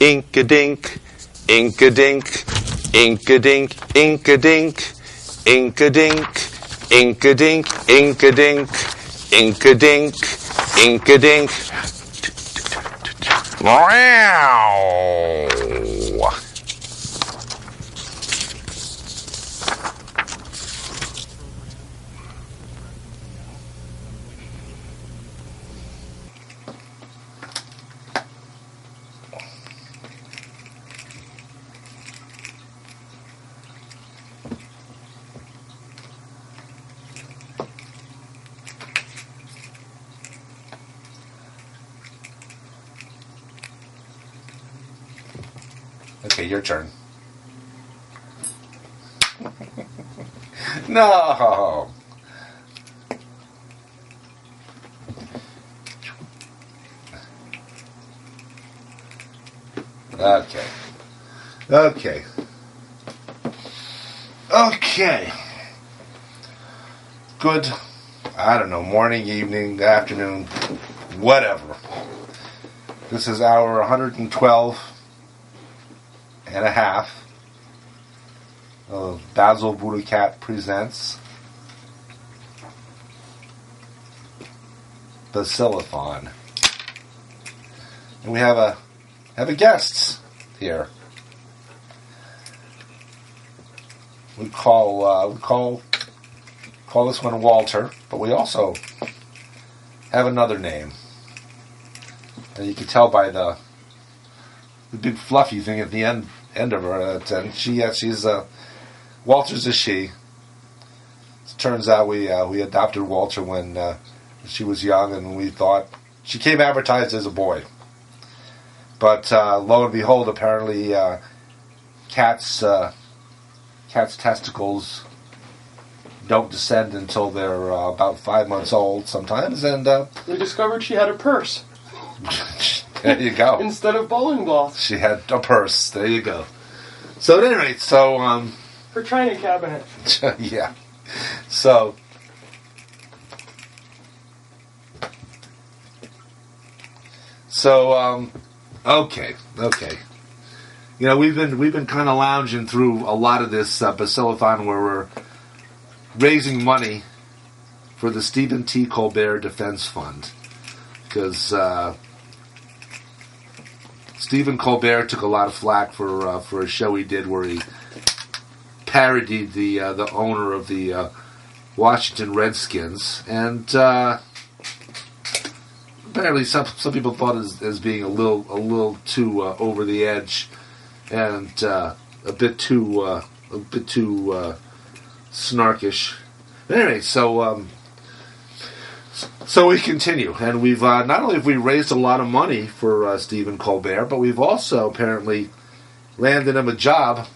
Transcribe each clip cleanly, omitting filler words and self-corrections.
Ink-a-dink, ink-a-dink, ink-a-dink, ink-a-dink, ink-a-dink, ink-a-dink, ink-a-dink, ink-a-dink, ink-a-dink. Wow! Okay, your turn. No. Okay. Okay. Okay. Good, I don't know, morning, evening, afternoon, whatever. This is hour 112 and a half of Basil BuddhaCat presents Basil-A-Thon. And we have a guest here. We call this one Walter, but we also have another name. And you can tell by the big fluffy thing at the end of her. And she's Walter's a she. It turns out we adopted Walter when she was young, and we thought she came advertised as a boy. But lo and behold, apparently cats' testicles don't descend until they're about 5 months old sometimes, and we discovered she had a purse. There you go. Instead of bowling balls. She had a purse. There you go. So at any rate, her china cabinet. Yeah. So okay. You know, we've been kind of lounging through a lot of this Basil-A-Thon where we're raising money for the Stephen T. Colbert Defense Fund, because Stephen Colbert took a lot of flack for a show he did where he parodied the owner of the Washington Redskins, and apparently some people thought as being a little too over the edge and a bit too snarkish. Anyway, so we continue, and we've not only have we raised a lot of money for Stephen Colbert, but we've also apparently landed him a job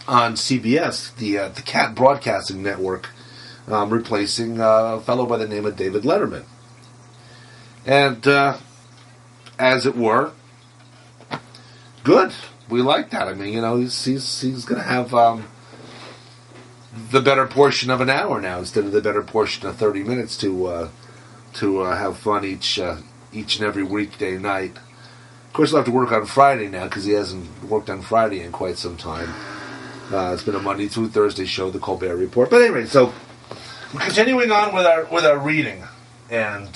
on CBS, the Cat Broadcasting Network, replacing a fellow by the name of David Letterman. And as it were, good. We like that. I mean, you know, he's going to have the better portion of an hour now instead of the better portion of 30 minutes to have fun each and every weekday night. Of course, he'll have to work on Friday now because he hasn't worked on Friday in quite some time. It's been a Monday through Thursday show, the Colbert Report. But anyway, so we're continuing on with our reading, and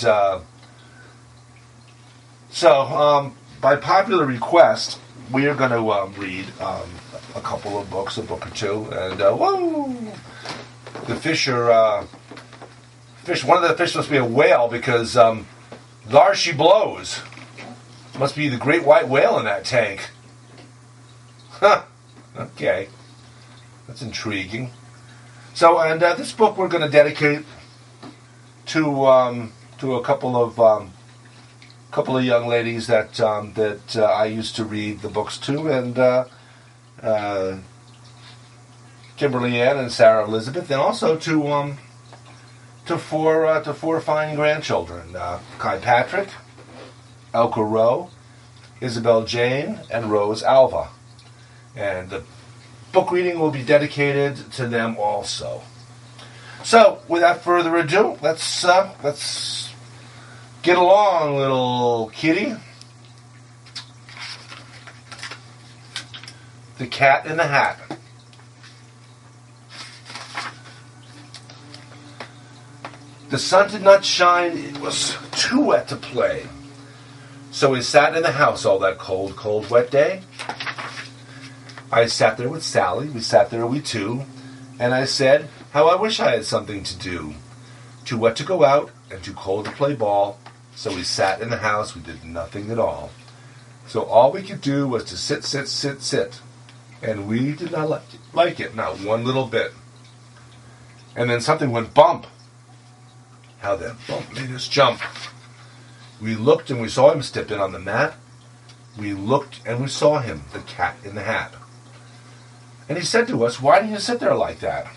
by popular request, we are going to read a couple of books, a book or two, and the fish are one of the fish must be a whale because there she blows. Must be the great white whale in that tank. Huh. Okay. That's intriguing. So, and this book we're going to dedicate to a couple of young ladies that I used to read the books to, and Kimberly Ann and Sarah Elizabeth, and also to four fine grandchildren: Kai Patrick, Elka Rowe, Isabel Jane, and Rose Alva. And the book reading will be dedicated to them also. So, without further ado, let's get along, little kitty. The Cat in the Hat. The sun did not shine, it was too wet to play. So we sat in the house all that cold, cold, wet day. I sat there with Sally, we sat there we two, and I said, how I wish I had something to do. Too wet to go out, and too cold to play ball. So we sat in the house, we did nothing at all. So all we could do was to sit, sit, sit, sit. And we did not like it, not one little bit. And then something went bump. How that bump made us jump. We looked and we saw him stepping on the mat. We looked and we saw him, the cat in the hat. And he said to us, why do you sit there like that?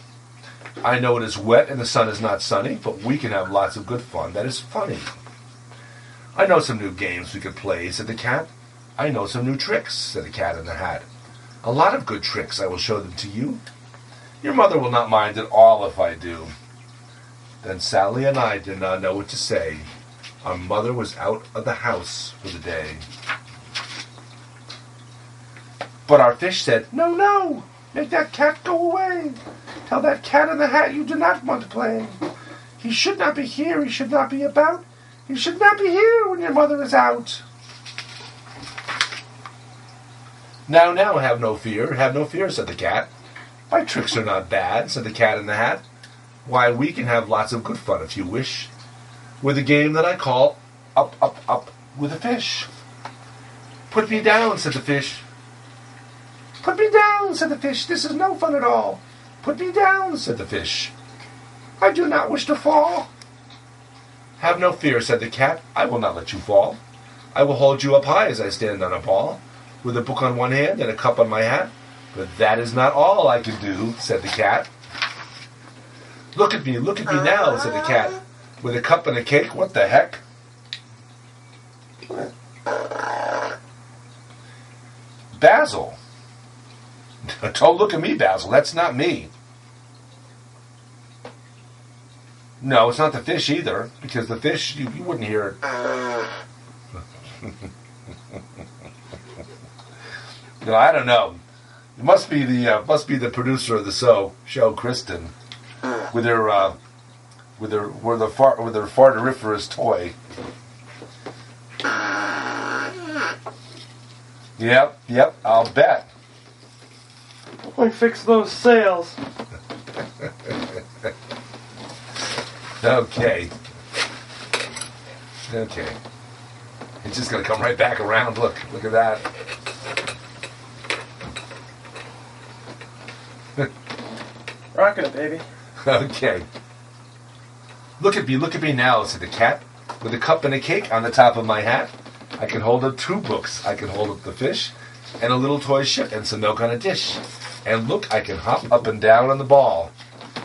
I know it is wet and the sun is not sunny, but we can have lots of good fun. That is funny. I know some new games we could play, said the cat. I know some new tricks, said the cat in the hat. A lot of good tricks, I will show them to you. Your mother will not mind at all if I do. Then Sally and I did not know what to say. Our mother was out of the house for the day. But our fish said, no, no, make that cat go away. Tell that cat in the hat you do not want to play. He should not be here, he should not be about. He should not be here when your mother is out. Now, have no fear, said the cat. My tricks are not bad, said the cat in the hat. Why, we can have lots of good fun if you wish, with a game that I call Up, Up, Up with a Fish. Put me down, said the fish. Put me down, said the fish. This is no fun at all. Put me down, said the fish. I do not wish to fall. Have no fear, said the cat. I will not let you fall. I will hold you up high as I stand on a ball, with a book on one hand and a cup on my hat. But that is not all I can do, said the cat. Look at me now, said the cat. With a cup and a cake, what the heck? Basil. Don't look at me, Basil. That's not me. No, it's not the fish either, because the fish, you wouldn't hear it. No, I don't know. It must be the producer of the show, Kristen, with her fartoriferous toy. Yep, I'll bet. Like fix those sails. Okay. It's just gonna come right back around. Look at that. Rocking it, baby. Okay. Look at me now, said the cat, with a cup and a cake on the top of my hat. I can hold up 2 books. I can hold up the fish, and a little toy ship, and some milk on a dish. And look, I can hop up and down on the ball.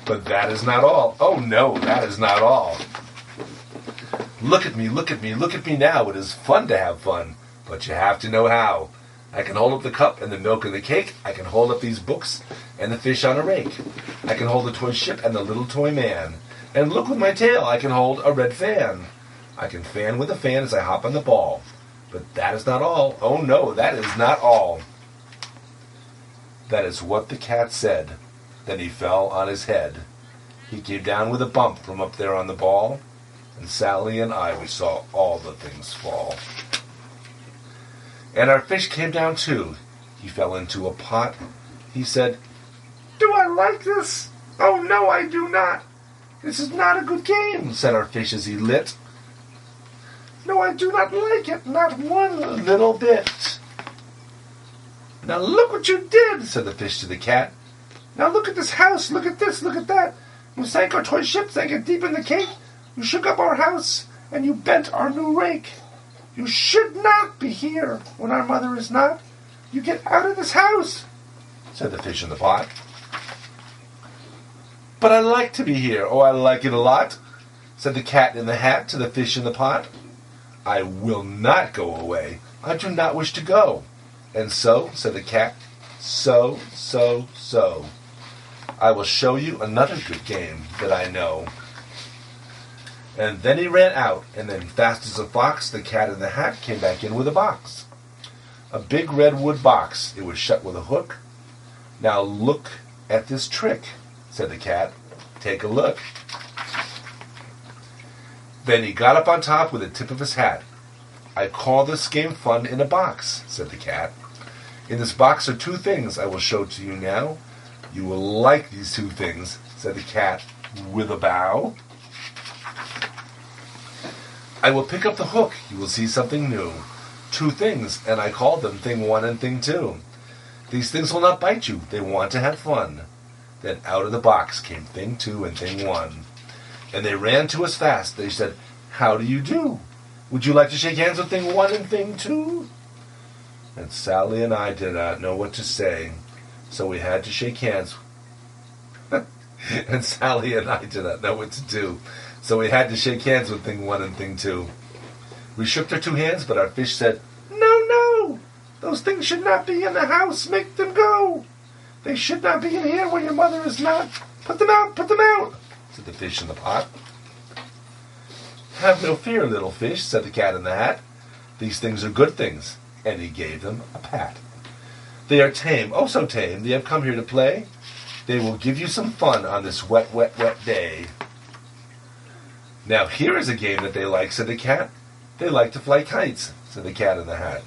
But that is not all. Oh no, that is not all. Look at me now. It is fun to have fun, but you have to know how. I can hold up the cup and the milk and the cake. I can hold up these books and the fish on a rake. I can hold the toy ship and the little toy man. And look, with my tail, I can hold a red fan. I can fan with a fan as I hop on the ball. But that is not all. Oh no, that is not all. That is what the cat said. Then he fell on his head. He came down with a bump from up there on the ball. And Sally and I, we saw all the things fall. And our fish came down too. He fell into a pot. He said, do I like this? Oh no, I do not. This is not a good game, said our fish as he lit. No, I do not like it, not one little bit. Now look what you did, said the fish to the cat. Now look at this house, look at this, look at that. You sank our toy ship, sank it deep in the cake. You shook up our house, and you bent our new rake. You should not be here when our mother is not. You get out of this house, said the fish in the pot. But I like to be here, oh, I like it a lot, said the cat in the hat to the fish in the pot. I will not go away. I do not wish to go. And so, said the cat, so. I will show you another good game that I know. And then he ran out, and then fast as a fox, the cat in the hat came back in with a box. A big red wood box. It was shut with a hook, Now look at this trick, said the cat. Take a look. Then he got up on top with the tip of his hat. I call this game fun in a box, said the cat. In this box are two things I will show to you now. You will like these two things, said the cat with a bow. I will pick up the hook. You will see something new. Two things, and I call them Thing 1 and Thing 2. These things will not bite you. They want to have fun. Then out of the box came Thing 2 and Thing 1. And they ran to us fast. They said, how do you do? Would you like to shake hands with Thing 1 and Thing 2? And Sally and I did not know what to say, so we had to shake hands. And Sally and I did not know what to do, so we had to shake hands with Thing 1 and Thing 2. We shook their two hands, but our fish said, no, those things should not be in the house. Make them go. They should not be in here where your mother is not. Put them out, said the fish in the pot. Have no fear, little fish, said the cat in the hat. These things are good things, and he gave them a pat. They are tame, oh so tame, they have come here to play. They will give you some fun on this wet day. Now here is a game that they like, said the cat. They like to fly kites, said the cat in the hat.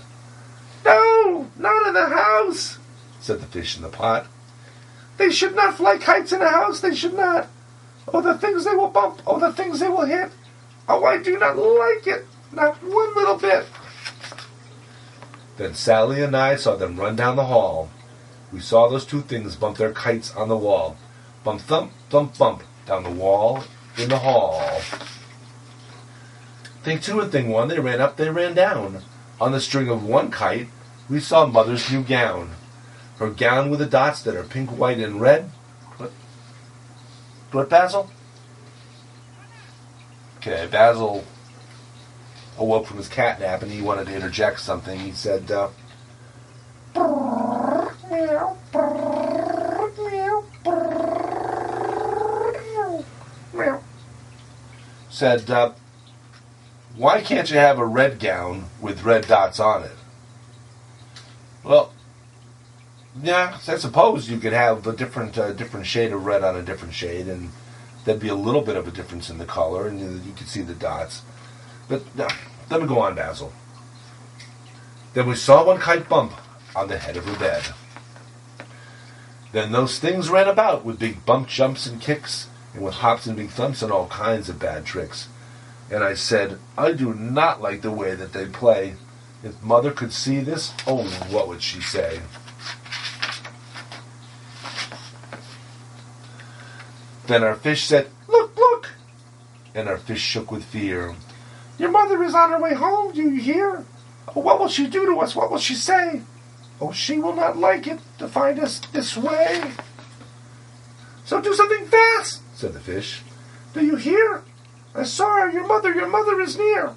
No, not in the house, said the fish in the pot. They should not fly kites in a house, they should not. Oh, the things they will bump, oh, the things they will hit. Oh, I do not like it, not one little bit. Then Sally and I saw them run down the hall. We saw those two things bump their kites on the wall. Bump, thump, thump, bump, down the wall in the hall. Thing 2 and Thing 1, they ran up, they ran down. On the string of one kite, we saw Mother's new gown. Her gown with the dots that are pink, white, and red. What, Basil? Okay, Basil awoke from his cat nap and he wanted to interject something. He said, meow, meow, meow. Said, why can't you have a red gown with red dots on it? Well, yeah, I suppose you could have a different shade of red on a different shade, and there'd be a little bit of a difference in the color, and you could see the dots. But let me go on, Basil. Then we saw one kite bump on the head of her bed. Then those things ran about with big bump jumps and kicks, and with hops and big thumps and all kinds of bad tricks. And I said, I do not like the way that they play. If Mother could see this, oh, what would she say? Then our fish said, look, look! And our fish shook with fear. Your mother is on her way home, do you hear? Oh, what will she do to us? What will she say? Oh, she will not like it to find us this way. So do something fast, said the fish. Do you hear? I saw her, your mother is near.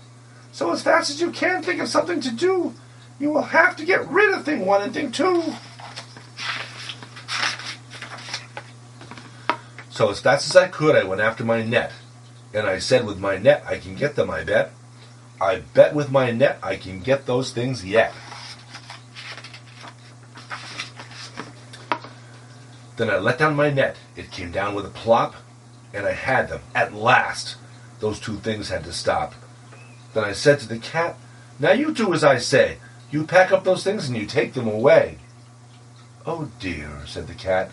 So as fast as you can, think of something to do. You will have to get rid of Thing 1 and Thing 2. So as fast as I could, I went after my net. And I said, with my net, I can get them, I bet. I bet with my net, I can get those things yet. Then I let down my net. It came down with a plop, and I had them, at last. Those two things had to stop. Then I said to the cat, now you do as I say. You pack up those things and you take them away. Oh dear, said the cat.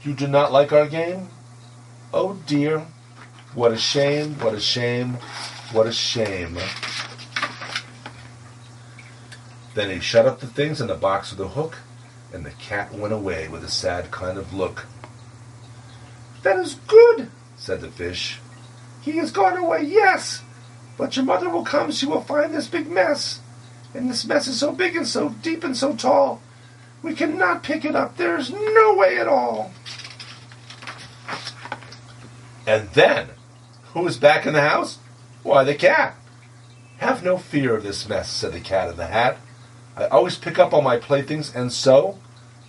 You do not like our game? Oh dear, what a shame, what a shame, what a shame. Then he shut up the things in the box with a hook, and the cat went away with a sad kind of look. That is good, said the fish. He has gone away, yes, but your mother will come, she will find this big mess. And this mess is so big and so deep and so tall, we cannot pick it up, there's no way at all. And then, who is back in the house? Why, the cat. Have no fear of this mess, said the cat in the hat. I always pick up all my playthings, and so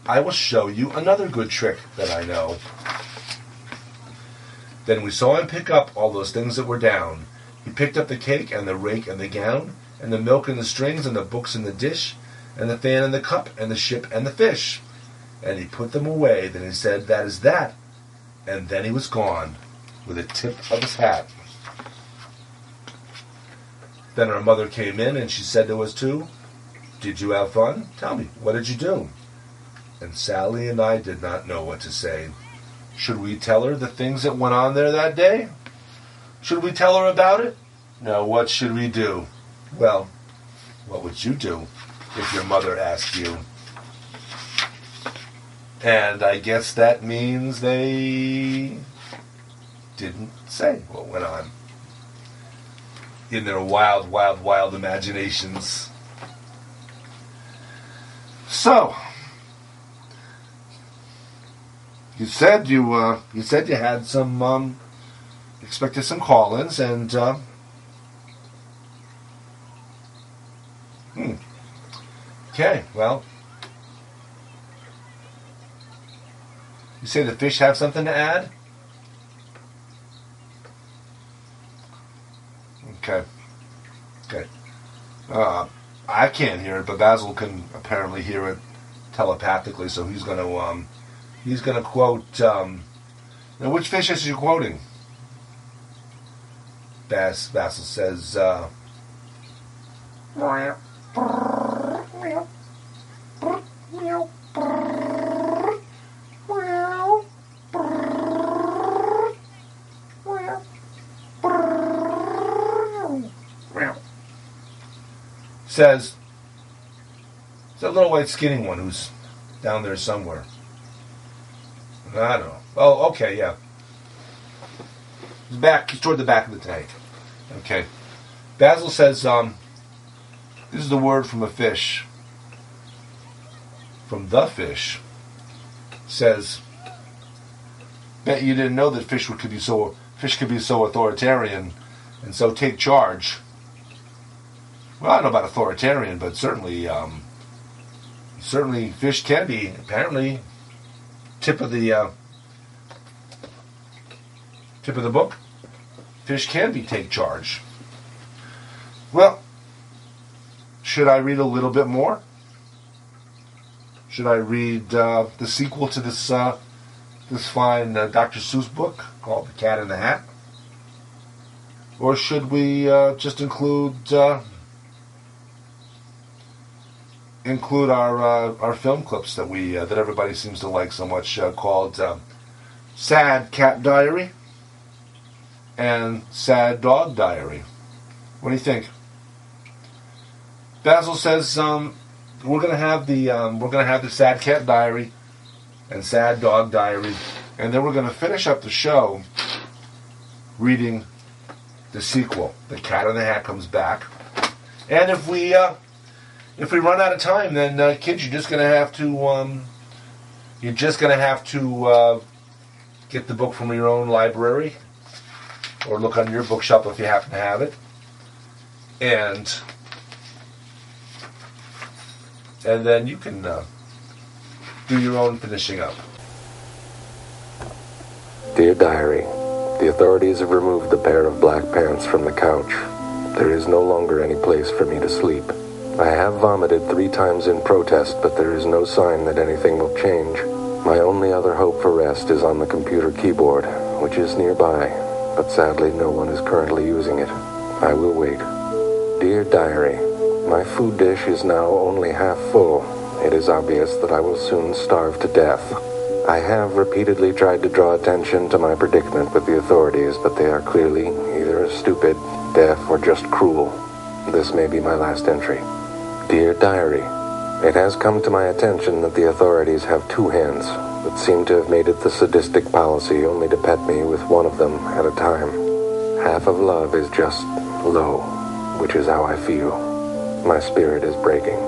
I will show you another good trick that I know. Then we saw him pick up all those things that were down. He picked up the cake and the rake and the gown, and the milk and the strings and the books and the dish, and the fan and the cup and the ship and the fish. and he put them away. Then he said, "That is that." And then he was gone with a tip of his hat. Then our mother came in and she said to us two, "Did you have fun? Tell me, what did you do?" And Sally and I did not know what to say. Should we tell her the things that went on there that day? Should we tell her about it? No, what should we do? Well, what would you do if your mother asked you? And I guess that means they didn't say what went on in their wild, wild, wild imaginations. So, you said you had some expected some call-ins, and okay, well, you say the fish have something to add? Okay. I can't hear it, but Basil can apparently hear it telepathically, so he's gonna quote. Now, which fish is he quoting? Basil says. Says, it's that little white skinny one who's down there somewhere. I don't know. Oh, okay, yeah. He's toward the back of the tank. Okay. Basil says, this is the word from a fish. From the fish. Says, bet you didn't know that fish could be so authoritarian and so take charge. Well, I don't know about authoritarian, but certainly fish can be, apparently, tip of the book. Fish can be take charge. Well, should I read a little bit more? Should I read the sequel to this fine Dr. Seuss book called The Cat in the Hat? Or should we just include our film clips that that everybody seems to like so much, called Sad Cat Diary and Sad Dog Diary? What do you think? Basil says we're gonna have the Sad Cat Diary and Sad Dog Diary, and then we're gonna finish up the show reading the sequel. The Cat in the Hat Comes Back, and if we run out of time, then kids, you're just gonna have to get the book from your own library, or look on your bookshelf if you happen to have it, and then you can do your own finishing up. Dear Diary, the authorities have removed the pair of black pants from the couch. There is no longer any place for me to sleep. I have vomited 3 times in protest, but there is no sign that anything will change. My only other hope for rest is on the computer keyboard, which is nearby, but sadly no one is currently using it. I will wait. Dear Diary, my food dish is now only half full. It is obvious that I will soon starve to death. I have repeatedly tried to draw attention to my predicament with the authorities, but they are clearly either stupid, deaf, or just cruel. This may be my last entry. Dear Diary, it has come to my attention that the authorities have 2 hands, but seem to have made it the sadistic policy only to pet me with one of them at a time. Half of love is just low, which is how I feel. My spirit is breaking.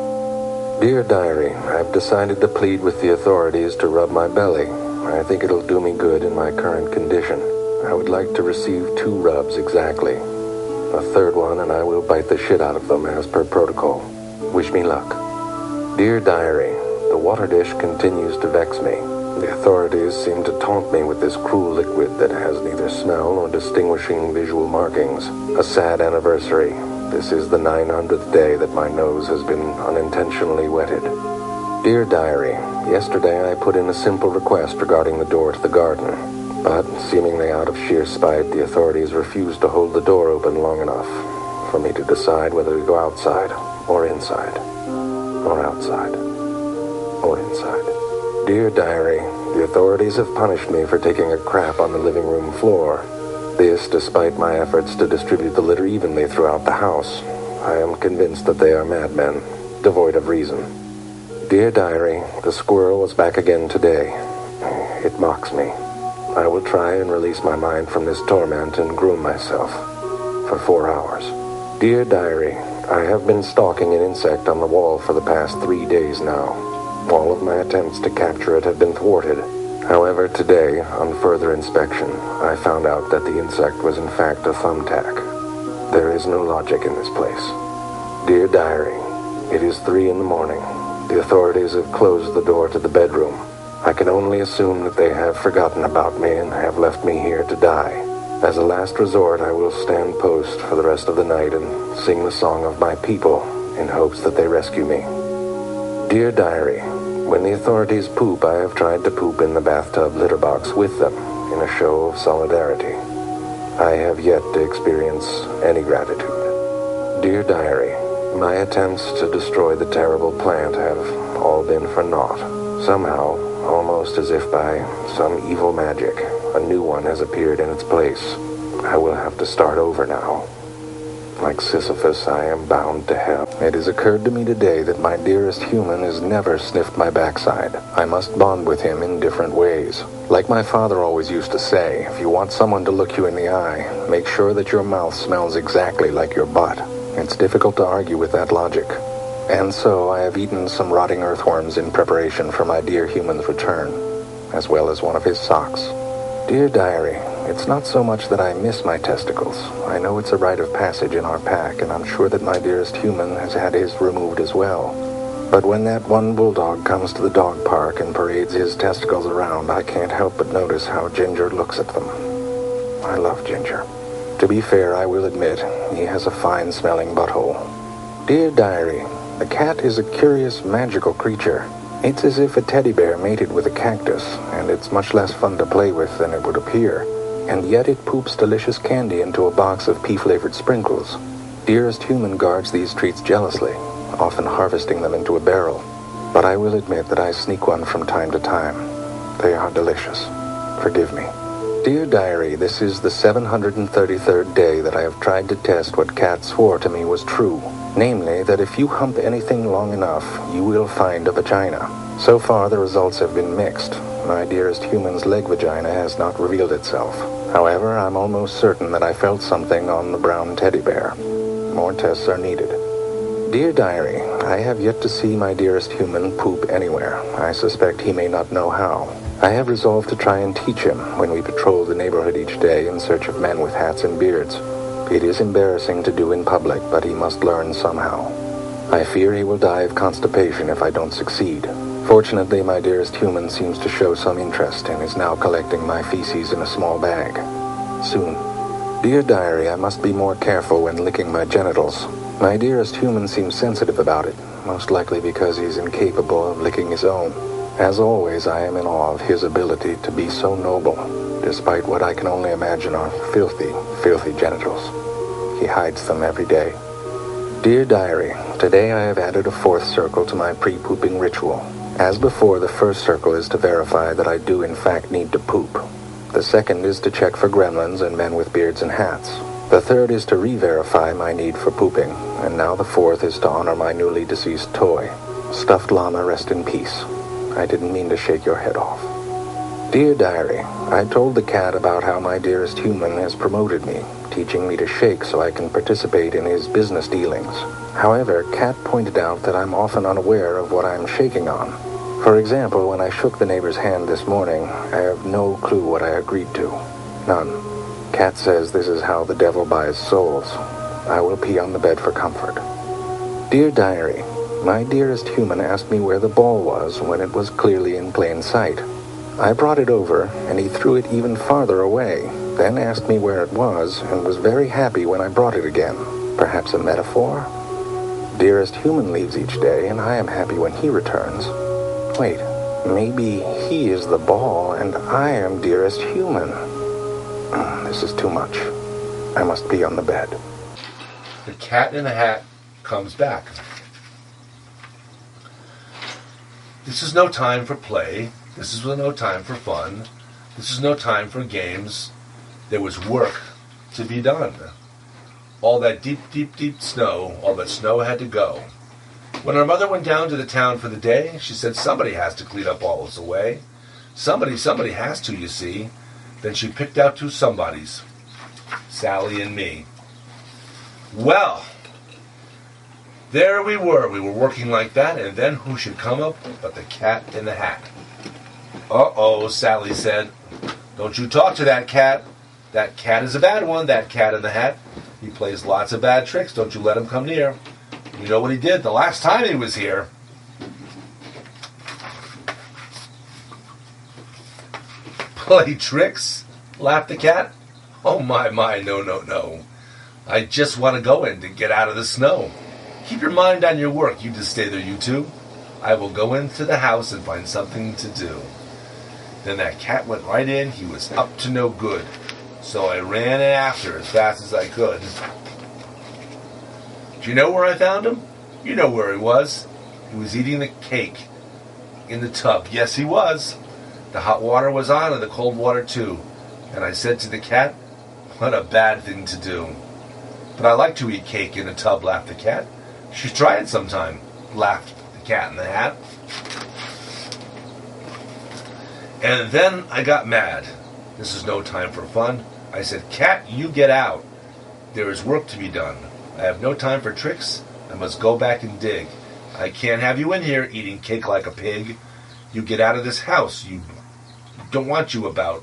Dear Diary, I've decided to plead with the authorities to rub my belly. I think it'll do me good in my current condition. I would like to receive 2 rubs exactly. A 3rd one, and I will bite the shit out of them as per protocol. Wish me luck. Dear Diary, the water dish continues to vex me. The authorities seem to taunt me with this cruel liquid that has neither smell nor distinguishing visual markings. A sad anniversary. This is the 900th day that my nose has been unintentionally wetted. Dear Diary, yesterday I put in a simple request regarding the door to the garden, but seemingly out of sheer spite, the authorities refused to hold the door open long enough for me to decide whether to go outside or inside, or outside or inside. Dear Diary, the authorities have punished me for taking a crap on the living room floor. This despite my efforts to distribute the litter evenly throughout the house. I am convinced that they are madmen, devoid of reason. Dear Diary, the squirrel was back again today. It mocks me. I will try and release my mind from this torment and groom myself for 4 hours. Dear Diary, I have been stalking an insect on the wall for the past 3 days now. All of my attempts to capture it have been thwarted. However, today, on further inspection, I found out that the insect was in fact a thumbtack. There is no logic in this place. Dear Diary, it is 3 in the morning. The authorities have closed the door to the bedroom. I can only assume that they have forgotten about me and have left me here to die. As a last resort, I will stand post for the rest of the night and sing the song of my people in hopes that they rescue me. Dear Diary, when the authorities poop, I have tried to poop in the bathtub litter box with them in a show of solidarity. I have yet to experience any gratitude. Dear Diary, my attempts to destroy the terrible plant have all been for naught. Somehow, almost as if by some evil magic, a new one has appeared in its place. I will have to start over now. Like Sisyphus, I am bound to hell. It has occurred to me today that my dearest human has never sniffed my backside. I must bond with him in different ways. Like my father always used to say, if you want someone to look you in the eye, make sure that your mouth smells exactly like your butt. It's difficult to argue with that logic. And so I have eaten some rotting earthworms in preparation for my dear human's return, as well as one of his socks. Dear Diary, it's not so much that I miss my testicles. I know it's a rite of passage in our pack, and I'm sure that my dearest human has had his removed as well. But when that one bulldog comes to the dog park and parades his testicles around, I can't help but notice how Ginger looks at them. I love Ginger. To be fair, I will admit, he has a fine-smelling butthole. Dear Diary, the cat is a curious, magical creature. It's as if a teddy bear mated with a cactus, and it's much less fun to play with than it would appear. And yet it poops delicious candy into a box of pea-flavored sprinkles. Dearest human guards these treats jealously, often harvesting them into a barrel. But I will admit that I sneak one from time to time. They are delicious. Forgive me. Dear Diary, this is the 733rd day that I have tried to test what Cat swore to me was true. Namely, that if you hump anything long enough, you will find a vagina. So far, the results have been mixed. My dearest human's leg vagina has not revealed itself. However, I'm almost certain that I felt something on the brown teddy bear. More tests are needed. Dear Diary, I have yet to see my dearest human poop anywhere. I suspect he may not know how. I have resolved to try and teach him when we patrol the neighborhood each day in search of men with hats and beards. It is embarrassing to do in public, but he must learn somehow. I fear he will die of constipation if I don't succeed. Fortunately, my dearest human seems to show some interest and is now collecting my feces in a small bag. Soon. Dear Diary, I must be more careful when licking my genitals. My dearest human seems sensitive about it, most likely because he's incapable of licking his own. As always, I am in awe of his ability to be so noble, despite what I can only imagine are filthy, filthy genitals. He hides them every day. Dear Diary, today I have added a 4th circle to my pre-pooping ritual. As before, the first circle is to verify that I do in fact need to poop. The second is to check for gremlins and men with beards and hats. The third is to re-verify my need for pooping, and now the 4th is to honor my newly deceased toy. Stuffed llama, rest in peace. I didn't mean to shake your head off. Dear Diary, I told the cat about how my dearest human has promoted me, teaching me to shake so I can participate in his business dealings. However, Cat pointed out that I'm often unaware of what I'm shaking on. For example, when I shook the neighbor's hand this morning, I have no clue what I agreed to. None. Cat says this is how the devil buys souls. I will pee on the bed for comfort. Dear Diary, my dearest human asked me where the ball was when it was clearly in plain sight. I brought it over, and he threw it even farther away, then asked me where it was, and was very happy when I brought it again. Perhaps a metaphor? Dearest human leaves each day, and I am happy when he returns. Wait, maybe he is the ball and I am dearest human. This is too much. I must be on the bed. The Cat in the Hat comes back. This is no time for play. This is no time for fun. This is no time for games. There was work to be done. All that deep, deep, deep snow, all that snow had to go. When her mother went down to the town for the day, she said, somebody has to clean up all this away. Somebody has to, you see. Then she picked out two somebodies, Sally and me. Well, there we were. We were working like that, and then who should come up but the Cat in the Hat? Uh-oh, Sally said. Don't you talk to that cat. That cat is a bad one, that Cat in the Hat. He plays lots of bad tricks. Don't you let him come near. You know what he did the last time he was here? Play tricks? Laughed the cat. Oh my, no. I just want to go in to get out of the snow. Keep your mind on your work. You just stay there, you two. I will go into the house and find something to do. Then that cat went right in. He was up to no good. So I ran after as fast as I could. Do you know where I found him? You know where he was. He was eating the cake in the tub. Yes, he was. The hot water was on and the cold water too. And I said to the cat, what a bad thing to do. But I like to eat cake in a tub, laughed the cat. You should try it sometime, laughed the Cat in the Hat. And then I got mad. This is no time for fun. I said, Cat, you get out. There is work to be done. I have no time for tricks. I must go back and dig. I can't have you in here eating cake like a pig. You get out of this house. You don't want you about.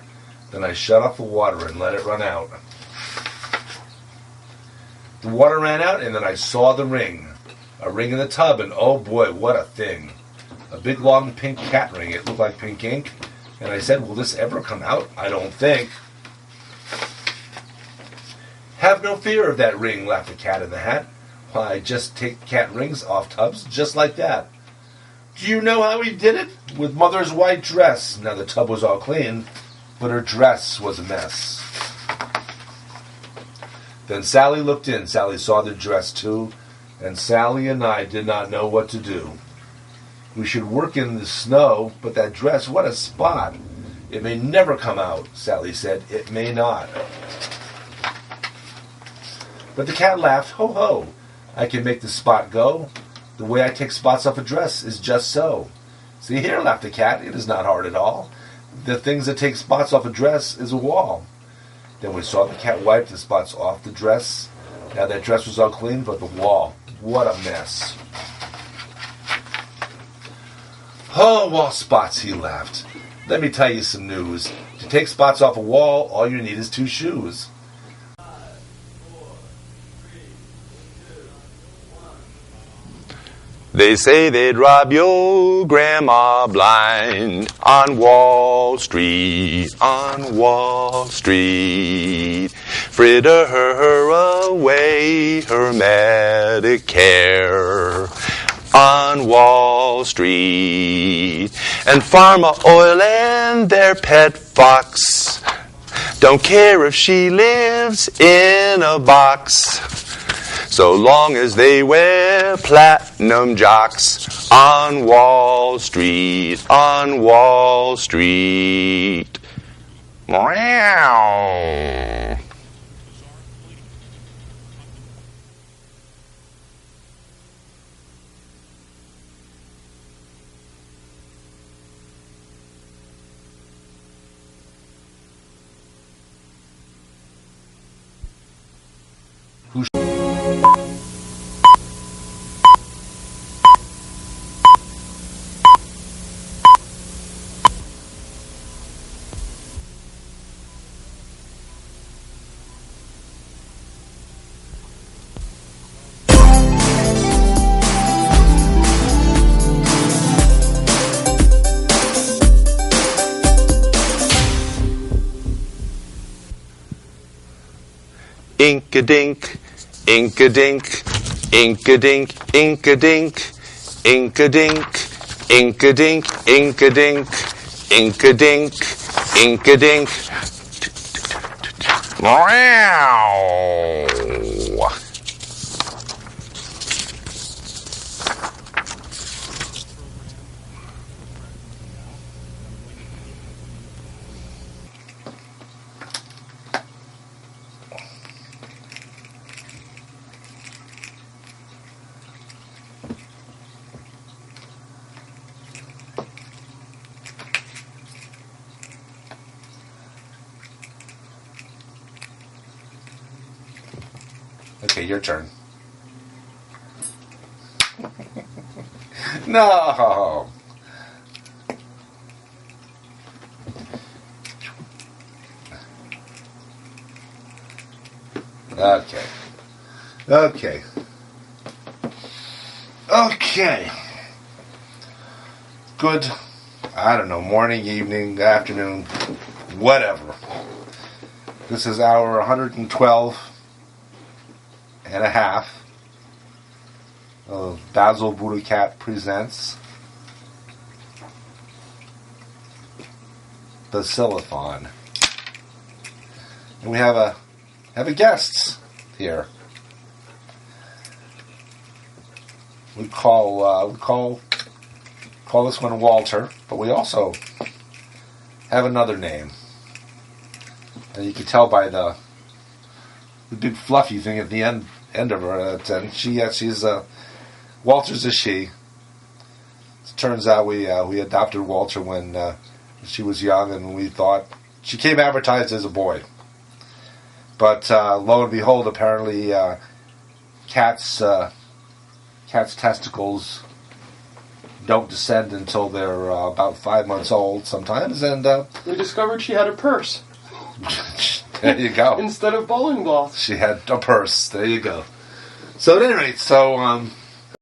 Then I shut off the water and let it run out. The water ran out, and then I saw the ring. A ring in the tub, and oh boy, what a thing. A big, long, pink cat ring. It looked like pink ink. And I said, will this ever come out? I don't think. Have no fear of that ring, laughed the Cat in the Hat. Why, I just take cat rings off tubs, just like that. Do you know how he did it? With Mother's white dress. Now the tub was all clean, but her dress was a mess. Then Sally looked in. Sally saw the dress too, and Sally and I did not know what to do. We should work in the snow, but that dress, what a spot. It may never come out, Sally said. It may not. But the cat laughed. Ho, ho. I can make the spot go. The way I take spots off a dress is just so. See here, laughed the cat. It is not hard at all. The things that take spots off a dress is a wall. Then we saw the cat wipe the spots off the dress. Now that dress was all clean, but the wall, what a mess. Oh, wall spots, he laughed. Let me tell you some news. To take spots off a wall, all you need is two shoes. They say they'd rob your grandma blind on Wall Street, on Wall Street. Fritter her away her Medicare on Wall Street. And Pharma Oil and their pet fox don't care if she lives in a box, so long as they wear platinum jocks on Wall Street, on Wall Street. Meow. Ink-a-dink, ink-a-dink, ink-a-dink, ink-a-dink, ink-a-dink, Ink-a-dink, ink-a-dink, ink-a-dink, ink-a-dink. Meow. Okay, your turn. No. Okay. Okay. Okay. Good, I don't know, morning, evening, afternoon, whatever. This is hour 112 and a half of Basil BuddhaCat presents Basil-A-Thon. And we have a guest here. We call this one Walter, but we also have another name. And you can tell by the big fluffy thing at the end of her. And she's Walter's a she. It turns out we adopted Walter when she was young, and we thought she came advertised as a boy. But lo and behold, apparently cats' testicles don't descend until they're about 5 months old sometimes, and We discovered she had a purse there you go. instead of bowling balls. She had a purse. There you go. So at any rate,